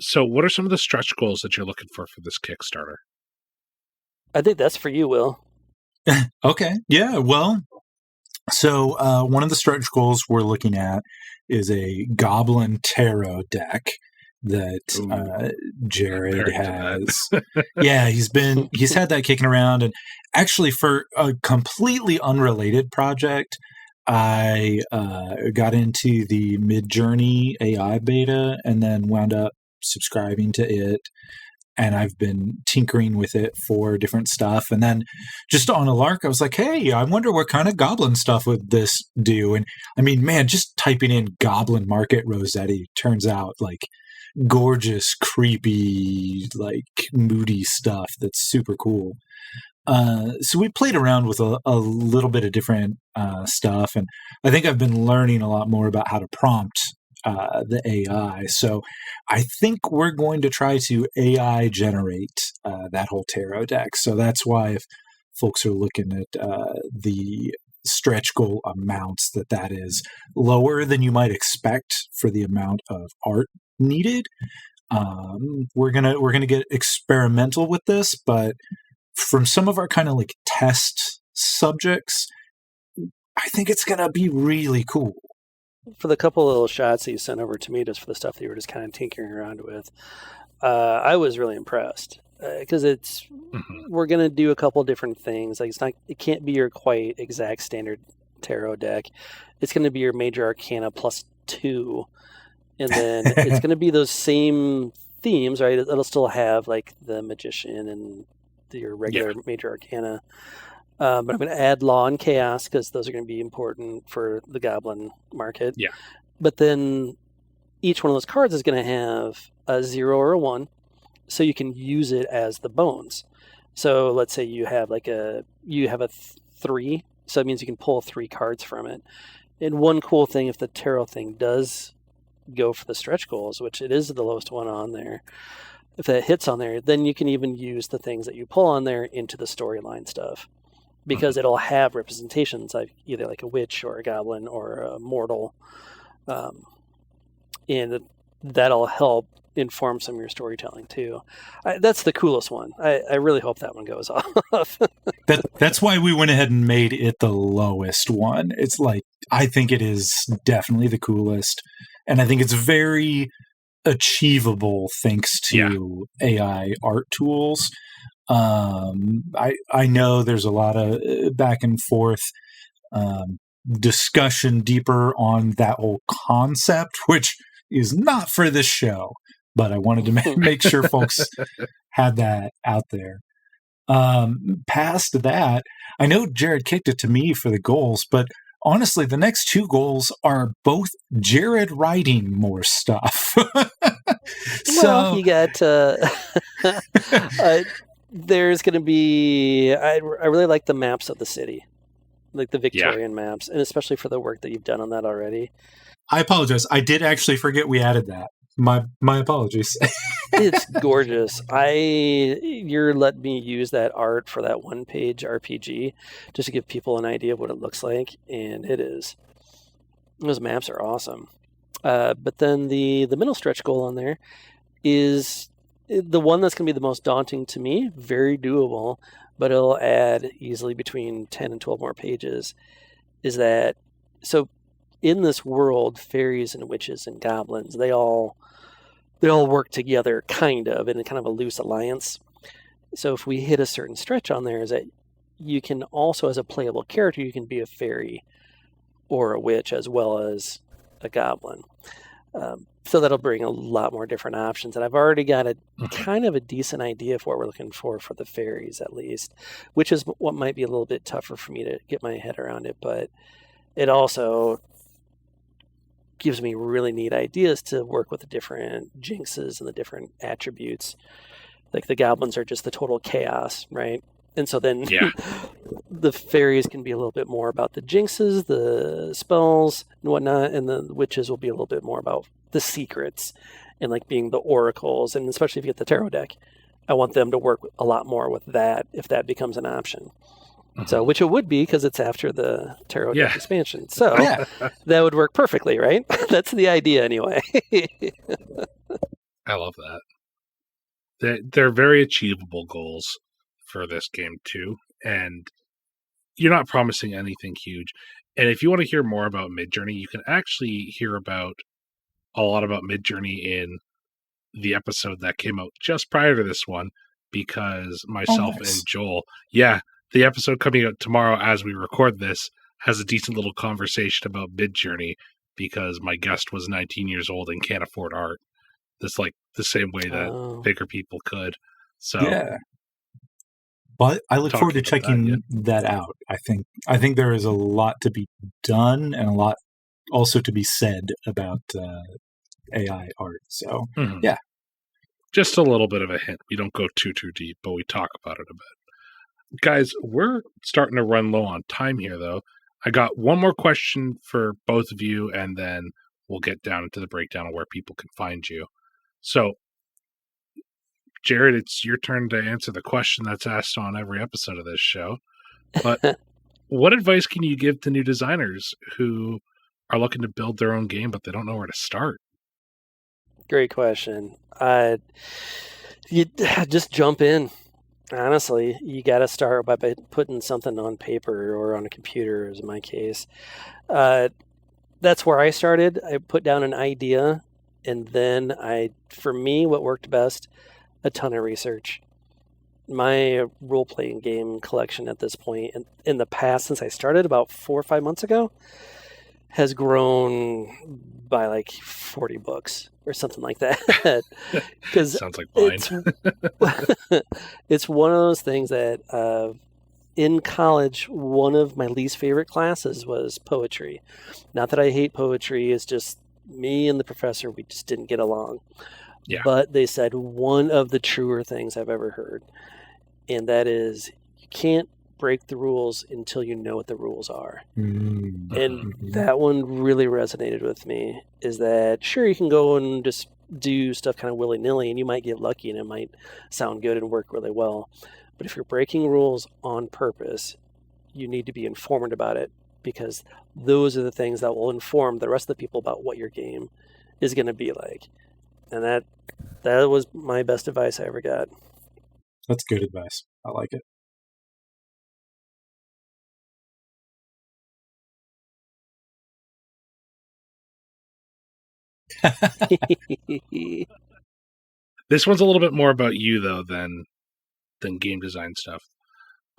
So what are some of the stretch goals that you're looking for this Kickstarter? I think that's for you, Will. Okay. Yeah. Well, so one of the stretch goals we're looking at is a Goblin Tarot deck that Jerod has. Yeah, he's had that kicking around. And actually, for a completely unrelated project, I got into the Midjourney AI beta and then wound up subscribing to it, and I've been tinkering with it for different stuff. And then just on a lark, I was like, hey, I wonder what kind of goblin stuff would this do? And I mean, man, just typing in Goblin Market Rossetti turns out like gorgeous, creepy, like moody stuff that's super cool. So we played around with a little bit of different stuff, and I think I've been learning a lot more about how to prompt the AI. So I think we're going to try to AI generate that whole tarot deck. So that's why if folks are looking at the stretch goal amounts, that is lower than you might expect for the amount of art needed. We're gonna get experimental with this, but from some of our kind of like test subjects, I think it's gonna be really cool. For the couple of little shots that you sent over to me, just for the stuff that you were just kind of tinkering around with, I was really impressed, because we're going to do a couple different things. Like, it can't be your quite exact standard tarot deck, it's going to be your Major Arcana +2. And then it's going to be those same themes, right? It'll still have like the Magician and your regular Major Arcana. But I'm going to add Law and Chaos because those are going to be important for the Goblin market. Yeah. But then each one of those cards is going to have a 0 or a 1, so you can use it as the bones. So let's say you have a 3, so it means you can pull 3 cards from it. And one cool thing, if the tarot thing does go for the stretch goals, which it is the lowest one on there, if that hits on there, then you can even use the things that you pull on there into the storyline stuff, because it'll have representations like either like a witch or a goblin or a mortal, and that'll help inform some of your storytelling too. That's the coolest one. I really hope that one goes off. That's why we went ahead and made it the lowest one. It's like, I think it is definitely the coolest, and I think it's very achievable thanks to AI art tools. I know there's a lot of back and forth discussion deeper on that whole concept, which is not for this show, but I wanted to make sure folks had that out there. Past that, I know Jerod kicked it to me for the goals, but honestly, the next 2 goals are both Jerod writing more stuff. Well, you got there's going to be, I really like the maps of the city, like the Victorian maps, and especially for the work that you've done on that already. I apologize. I did actually forget we added that. My apologies. It's gorgeous. You're letting me use that art for that 1-page RPG just to give people an idea of what it looks like, and it is. Those maps are awesome. But then the middle stretch goal on there is the one that's going to be the most daunting to me. Very doable, but it'll add easily between 10 and 12 more pages. Is that so? In this world, fairies and witches and goblins, they all work together, kind of, in a kind of a loose alliance. So if we hit a certain stretch on there, is that you can also, as a playable character, you can be a fairy or a witch as well as a goblin. So that'll bring a lot more different options. And I've already got a kind of a decent idea of what we're looking for the fairies, at least, which is what might be a little bit tougher for me to get my head around it. But it also gives me really neat ideas to work with the different jinxes and the different attributes. Like the goblins are just the total chaos, right? And so then the fairies can be a little bit more about the jinxes, the spells and whatnot, and the witches will be a little bit more about the secrets and like being the oracles. And especially if you get the tarot deck, I want them to work a lot more with that if that becomes an option. So, which it would be because it's after the tarot deck expansion. So that would work perfectly, right? That's the idea anyway. I love that. They're very achievable goals for this game too. And you're not promising anything huge. And if you want to hear more about Midjourney, you can actually hear a lot about Midjourney in the episode that came out just prior to this one, because myself and Joel, the episode coming out tomorrow as we record this has a decent little conversation about Midjourney, because my guest was 19 years old and can't afford art. That's like the same way that bigger people could. So but I look forward to checking that out. I think there is a lot to be done and a lot also to be said about AI art. So just a little bit of a hint. We don't go too deep, but we talk about it a bit. Guys, we're starting to run low on time here, though. I got one more question for both of you, and then we'll get down into the breakdown of where people can find you. So, Jerod, it's your turn to answer the question that's asked on every episode of this show. But what advice can you give to new designers who are looking to build their own game, but they don't know where to start? Great question. You just jump in. Honestly, you got to start by putting something on paper or on a computer, as in my case. That's where I started. I put down an idea, and then for me, what worked best, a ton of research. my role-playing game collection at this point, in the past, since I started about 4 or 5 months ago, has grown by like 40 books or something like that. Because Sounds like mine. it's one of those things that in college, one of my least favorite classes was poetry. Not that I hate poetry, it's just me and the professor, we just didn't get along. Yeah. But they said one of the truer things I've ever heard, and that is you can't break the rules until you know what the rules are. Mm-hmm. And that one really resonated with me, is that sure, you can go and just do stuff kind of willy-nilly and you might get lucky and it might sound good and work really well. But if you're breaking rules on purpose, you need to be informed about it, because those are the things that will inform the rest of the people about what your game is going to be like. And that was my best advice I ever got. That's good advice. I like it. This one's a little bit more about you, though, than game design stuff.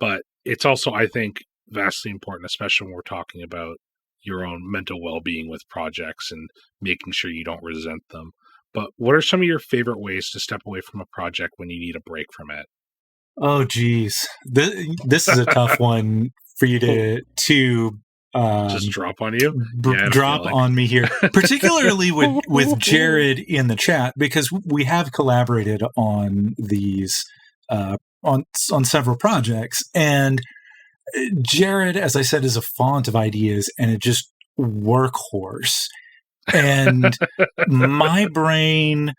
But it's also, I think, vastly important, especially when we're talking about your own mental well-being with projects and making sure you don't resent them. But what are some of your favorite ways to step away from a project when you need a break from it? Oh, geez. This is a tough one for you to just drop on you? Drop on me here, particularly with Jerod in the chat, because we have collaborated on these on several projects, and Jerod, as I said, is a font of ideas and a just workhorse. And my brain,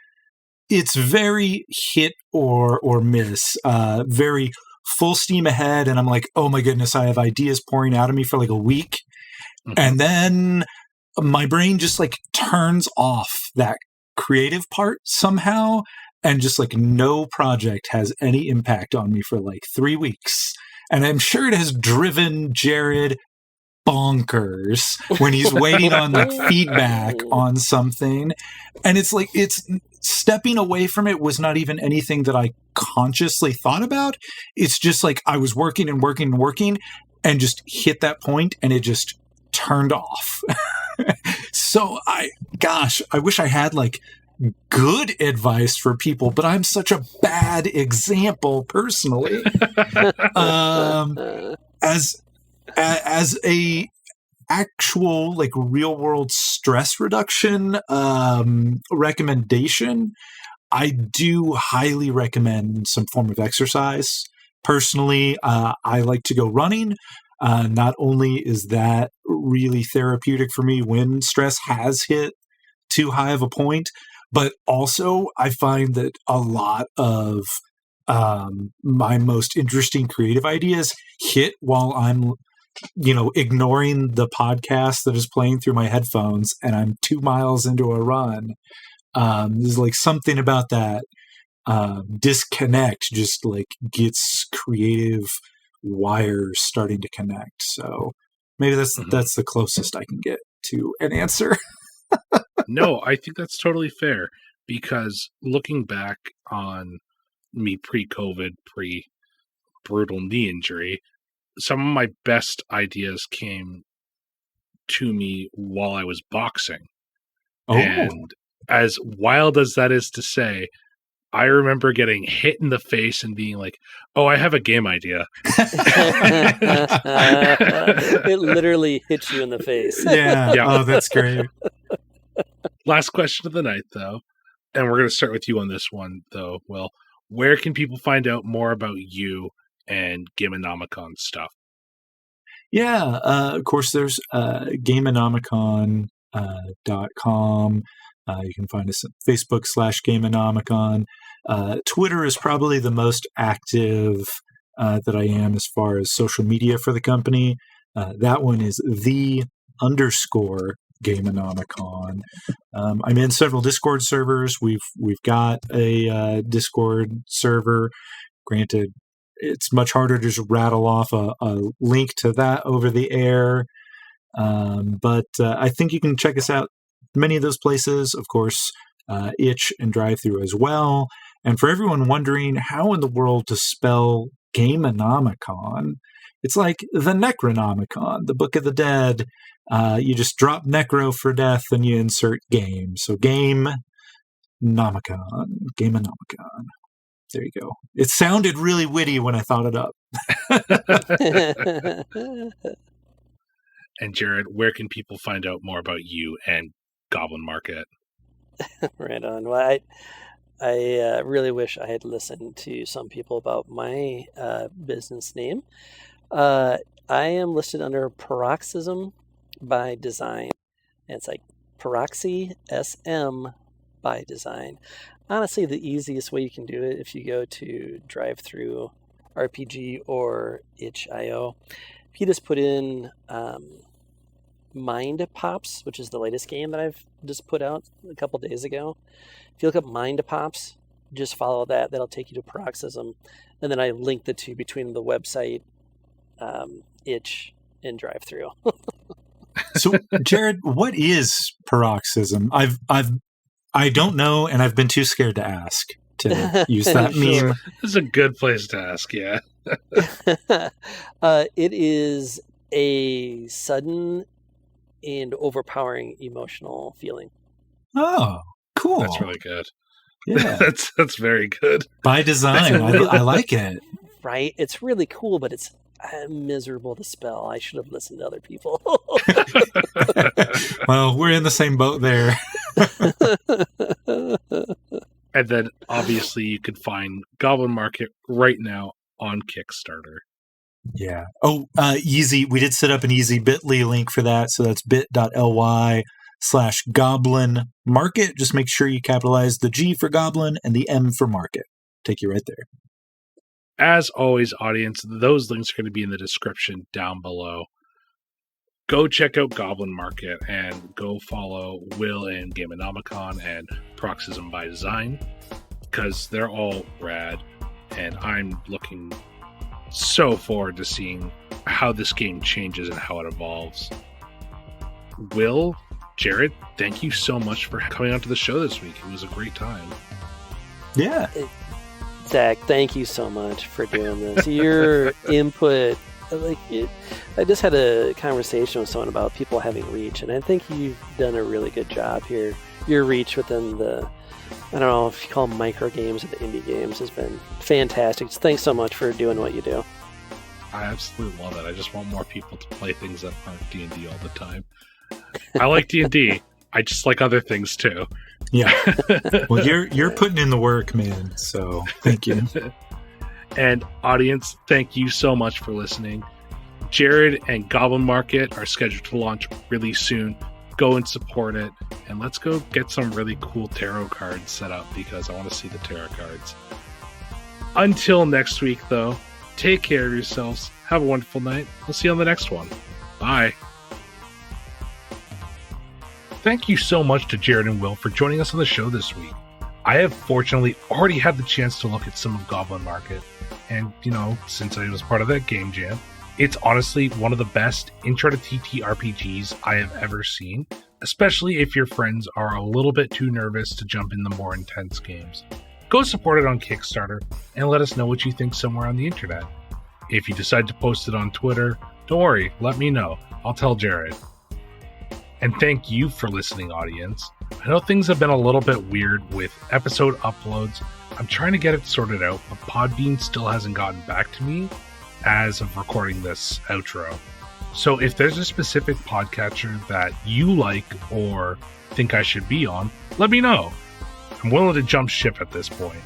it's very hit or miss, very full steam ahead, and I'm like, oh my goodness, I have ideas pouring out of me for like a week. Mm-hmm. And then my brain just like turns off that creative part somehow, and just like no project has any impact on me for like 3 weeks. And I'm sure it has driven Jerod bonkers when he's waiting on like feedback on something. And it's like, it's stepping away from it was not even anything that I consciously thought about. It's just like I was working and just hit that point and it just turned off. So I wish I had like good advice for people, but I'm such a bad example personally. As a actual like real world stress reduction recommendation, I do highly recommend some form of exercise. Personally, I like to go running. Not only is that really therapeutic for me when stress has hit too high of a point, but also I find that a lot of my most interesting creative ideas hit while I'm, ignoring the podcast that is playing through my headphones and I'm 2 miles into a run. There's like something about that disconnect just like gets creative wires starting to connect. So maybe that's the closest I can get to an answer. No, I think that's totally fair, because looking back on me pre-COVID, pre-brutal knee injury, some of my best ideas came to me while I was boxing. Oh. And as wild as that is to say, I remember getting hit in the face and being like, oh, I have a game idea. It literally hits you in the face. Yeah. Oh, that's great. Last question of the night, though, and we're going to start with you on this one, though. Well, where can people find out more about you and Gameonomicon stuff? Yeah, of course, there's Gameonomicon.com. You can find us at Facebook /Gameonomicon. Twitter is probably the most active that I am as far as social media for the company. That one is _Gameonomicon. I'm in several Discord servers. We've got a Discord server. Granted, it's much harder to just rattle off a link to that over the air. But I think you can check us out many of those places. Of course, Itch and Drive-Thru as well. And for everyone wondering how in the world to spell Gameonomicon, it's like the Necronomicon, the Book of the Dead. You just drop necro for death and you insert game. So Gameonomicon. There you go. It sounded really witty when I thought it up. And Jerod, where can people find out more about you and Gbolin Market? Right on. Well, I really wish I had listened to some people about my business name. I am listed under Paroxysm by Design. And it's like Paroxy SM by Design. Honestly, the easiest way you can do it, if you go to Drive-Thru RPG or itch.io, if you just put in Mind Pops, which is the latest game that I've just put out a couple days ago. If you look up Mind Pops, just follow that. That'll take you to Paroxysm. And then I link the two between the website, itch, and Drive-Thru. So, Jerod, what is Paroxysm? I don't know, and I've been too scared to ask to use that Sure. meme. This is a good place to ask, yeah. It is a sudden and overpowering emotional feeling. Oh, cool. That's really good. Yeah. That's very good. By design. I like it. Right? It's really cool, but it's miserable to spell. I should have listened to other people. Well, we're in the same boat there. And then obviously you can find Gbolin Market right now on Kickstarter. Yeah. Oh, easy. We did set up an easy bit.ly link for that. So that's bit.ly/Gbolin Market. Just make sure you capitalize the G for Goblin and the M for Market. Take you right there. As always, audience, those links are going to be in the description down below. Go check out Gbolin Market and go follow Will and Gameonomicon and Paroxysm by Design, because they're all rad, and I'm looking so forward to seeing how this game changes and how it evolves. Will, Jerod, thank you so much for coming out to the show this week. It was a great time. Yeah. Zach, thank you so much for doing this. Your input, I just had a conversation with someone about people having reach, and I think you've done a really good job here. Your reach within the, I don't know if you call them micro games or the indie games, has been fantastic. So thanks so much for doing what you do. I absolutely love it. I just want more people to play things that aren't D&D all the time. I like D&D. I just like other things too. Yeah. Well, you're putting in the work, man. So thank you. And audience, thank you so much for listening. Jerod and Gbolin Market are scheduled to launch really soon. Go and support it. And let's go get some really cool tarot cards set up, because I want to see the tarot cards. Until next week, though, take care of yourselves. Have a wonderful night. We'll see you on the next one. Bye. Thank you so much to Jerod and Will for joining us on the show this week. I have fortunately already had the chance to look at some of Gbolin Market, and, since I was part of that game jam, it's honestly one of the best intro to TT RPGs I have ever seen, especially if your friends are a little bit too nervous to jump in the more intense games. Go support it on Kickstarter and let us know what you think somewhere on the internet. If you decide to post it on Twitter, don't worry, let me know. I'll tell Jerod. And thank you for listening, audience. I know things have been a little bit weird with episode uploads. I'm trying to get it sorted out, but Podbean still hasn't gotten back to me as of recording this outro. So if there's a specific podcatcher that you like or think I should be on, let me know. I'm willing to jump ship at this point.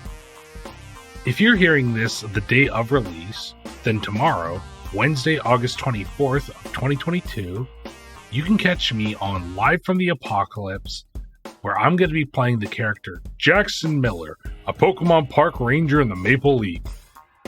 If you're hearing this the day of release, then tomorrow, Wednesday, August 24th of 2022, you can catch me on Live from the Apocalypse, where I'm going to be playing the character Jackson Miller, a Pokemon Park Ranger in the Maple Leaf.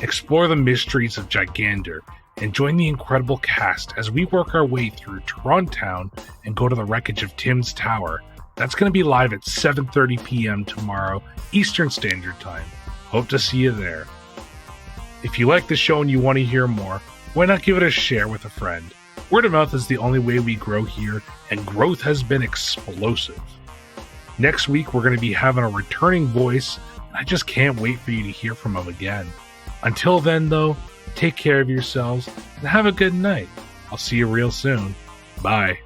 Explore the mysteries of Gigander and join the incredible cast as we work our way through Torontown and go to the wreckage of Tim's Tower. That's going to be live at 7:30 p.m. tomorrow, Eastern Standard Time. Hope to see you there. If you like the show and you want to hear more, why not give it a share with a friend? Word of mouth is the only way we grow here, and growth has been explosive. Next week, we're going to be having a returning voice, I just can't wait for you to hear from them again. Until then, though, take care of yourselves and have a good night. I'll see you real soon. Bye.